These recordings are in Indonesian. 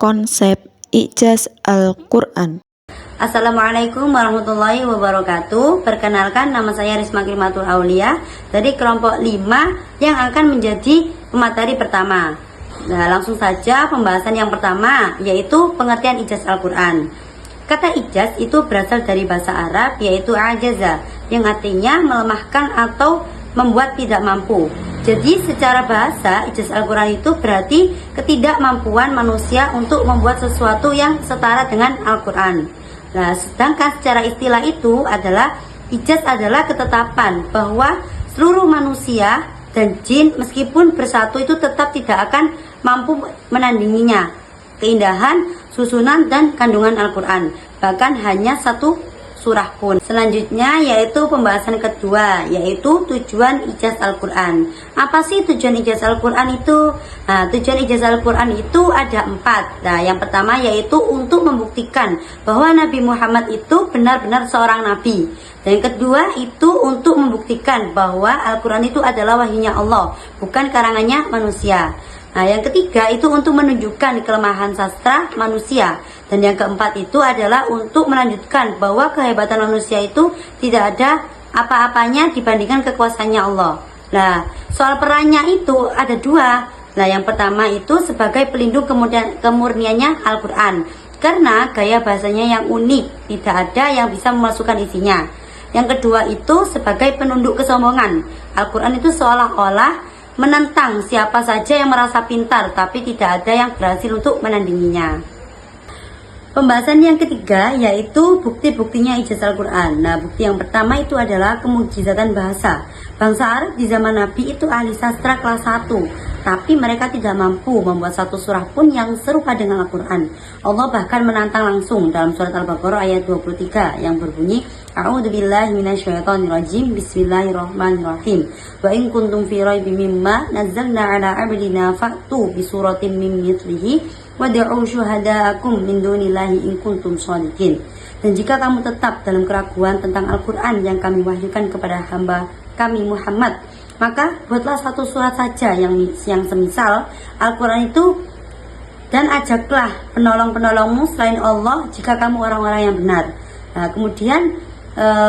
konsep ijaz Al-Quran. Assalamualaikum warahmatullahi wabarakatuh. Perkenalkan, nama saya Risma Klimatul Aulia dari kelompok 5 yang akan menjadi pemateri pertama. Nah, langsung saja pembahasan yang pertama, yaitu pengertian ijaz Al-Quran. Kata ijaz itu berasal dari bahasa Arab, yaitu ajaza, yang artinya melemahkan atau membuat tidak mampu. Jadi secara bahasa, ijaz Al-Quran itu berarti ketidakmampuan manusia untuk membuat sesuatu yang setara dengan Al-Quran. Nah, sedangkan secara istilah itu adalah ijaz adalah ketetapan bahwa seluruh manusia dan jin meskipun bersatu itu tetap tidak akan mampu menandinginya, keindahan, susunan, dan kandungan Al-Quran, bahkan hanya satu surah pun. Selanjutnya yaitu pembahasan kedua, yaitu tujuan ijaz Al-Quran. Apa sih tujuan ijaz Al-Quran itu? Nah, tujuan ijaz Al-Quran itu ada 4. Nah, yang pertama yaitu untuk membuktikan bahwa Nabi Muhammad itu benar-benar seorang nabi. Dan yang kedua itu untuk membuktikan bahwa Al-Quran itu adalah wahyunya Allah, bukan karangannya manusia. Nah, yang ketiga itu untuk menunjukkan kelemahan sastra manusia. Dan yang keempat itu adalah untuk melanjutkan bahwa kehebatan manusia itu tidak ada apa-apanya dibandingkan kekuasaannya Allah. Nah, soal perannya itu ada 2. Nah, yang pertama itu sebagai pelindung kemurniannya Al-Quran, karena gaya bahasanya yang unik, tidak ada yang bisa memasukkan isinya. Yang kedua itu sebagai penunduk kesombongan. Al-Quran itu seolah-olah menentang siapa saja yang merasa pintar, tapi tidak ada yang berhasil untuk menandinginya. Pembahasan yang ketiga yaitu bukti-buktinya ijaz Al-Quran. Nah, bukti yang pertama itu adalah kemukjizatan bahasa. Bangsa Arab di zaman Nabi itu ahli sastra kelas 1, tapi mereka tidak mampu membuat satu surah pun yang serupa dengan Al-Quran. Allah bahkan menantang langsung dalam surat Al-Baqarah ayat 23 yang berbunyi, A'udzubillahi minasyaitonirrajim, Bismillahirrahmanirrahim. Wa in kuntum fi raibim mimma nazzalna ala 'abdina fa'tu bi suratin min mithlihi wad'u syuhada'akum min dunillahi in kuntum shadiqin. Dan jika kamu tetap dalam keraguan tentang Al-Quran yang kami wahyukan kepada hamba kami Muhammad, maka buatlah satu surat saja yang semisal Al-Quran itu, dan ajaklah penolong-penolongmu selain Allah jika kamu orang-orang yang benar. Nah, kemudian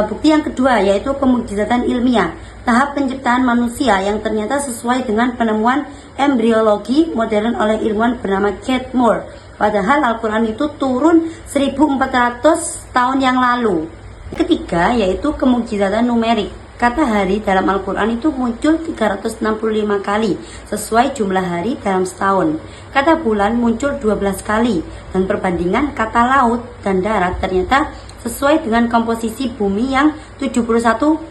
bukti yang kedua yaitu kemukjizatan ilmiah, tahap penciptaan manusia yang ternyata sesuai dengan penemuan embriologi modern oleh ilmuwan bernama Kate Moore. Padahal Al-Quran itu turun 1400 tahun yang lalu. Ketiga yaitu kemukjizatan numerik. Kata hari dalam Al-Quran itu muncul 365 kali sesuai jumlah hari dalam setahun. Kata bulan muncul 12 kali, dan perbandingan kata laut dan darat ternyata sesuai dengan komposisi bumi yang 71%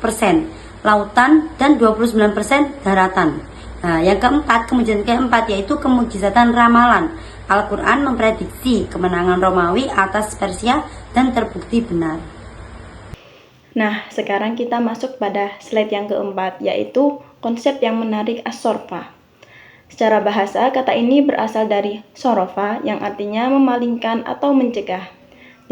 lautan dan 29% daratan. Nah, yang keempat, kemukjizatan keempat yaitu kemukjizatan ramalan. Al-Quran memprediksi kemenangan Romawi atas Persia dan terbukti benar. Nah, sekarang kita masuk pada slide yang keempat, yaitu konsep yang menarik as-sorfa. Secara bahasa, kata ini berasal dari sorofa yang artinya memalingkan atau mencegah.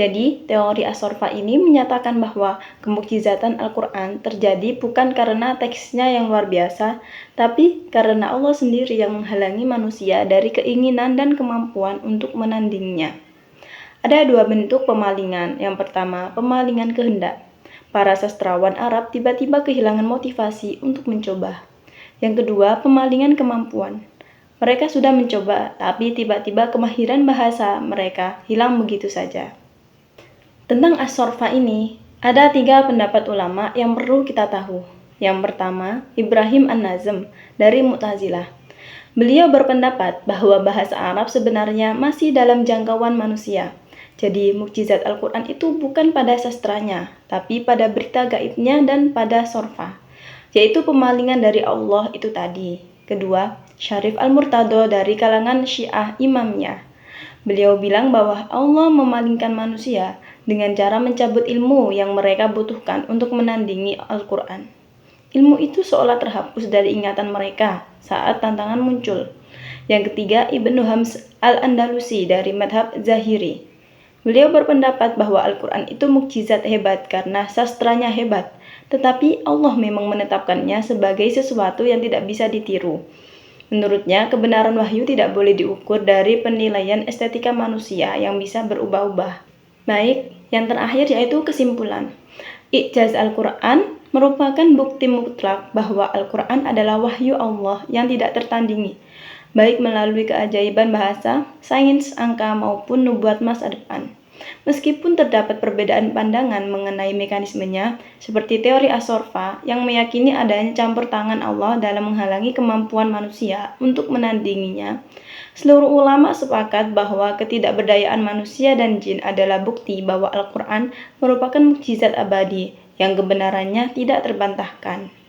Jadi, teori as-sorfa ini menyatakan bahwa kemukjizatan Al-Quran terjadi bukan karena teksnya yang luar biasa, tapi karena Allah sendiri yang menghalangi manusia dari keinginan dan kemampuan untuk menandinginya. Ada 2 bentuk pemalingan. Yang pertama, pemalingan kehendak. Para sastrawan Arab tiba-tiba kehilangan motivasi untuk mencoba. Yang kedua, pemalingan kemampuan. Mereka sudah mencoba, tapi tiba-tiba kemahiran bahasa mereka hilang begitu saja. Tentang as-sorfa ini, ada 3 pendapat ulama yang perlu kita tahu. Yang pertama, Ibrahim An-Nazm dari Mu'tazilah. Beliau berpendapat bahwa bahasa Arab sebenarnya masih dalam jangkauan manusia. Jadi, mukjizat Al-Quran itu bukan pada sastranya, tapi pada berita gaibnya dan pada sorfa, yaitu pemalingan dari Allah itu tadi. Kedua, Syarif Al-Murtado dari kalangan Syiah Imamiyah. Beliau bilang bahwa Allah memalingkan manusia dengan cara mencabut ilmu yang mereka butuhkan untuk menandingi Al-Quran. Ilmu itu seolah terhapus dari ingatan mereka saat tantangan muncul. Yang ketiga, Ibnu Hams Al-Andalusi dari madhab Zahiri. Beliau berpendapat bahwa Al-Quran itu mukjizat hebat karena sastranya hebat, tetapi Allah memang menetapkannya sebagai sesuatu yang tidak bisa ditiru. Menurutnya, kebenaran wahyu tidak boleh diukur dari penilaian estetika manusia yang bisa berubah-ubah. Baik, yang terakhir yaitu kesimpulan. I'jaz Al-Quran merupakan bukti mutlak bahwa Al-Quran adalah wahyu Allah yang tidak tertandingi, baik melalui keajaiban bahasa, sains, angka, maupun nubuat masa depan. Meskipun terdapat perbedaan pandangan mengenai mekanismenya, seperti teori As-Sorfa yang meyakini adanya campur tangan Allah dalam menghalangi kemampuan manusia untuk menandinginya, seluruh ulama sepakat bahwa ketidakberdayaan manusia dan jin adalah bukti bahwa Al-Quran merupakan mukjizat abadi yang kebenarannya tidak terbantahkan.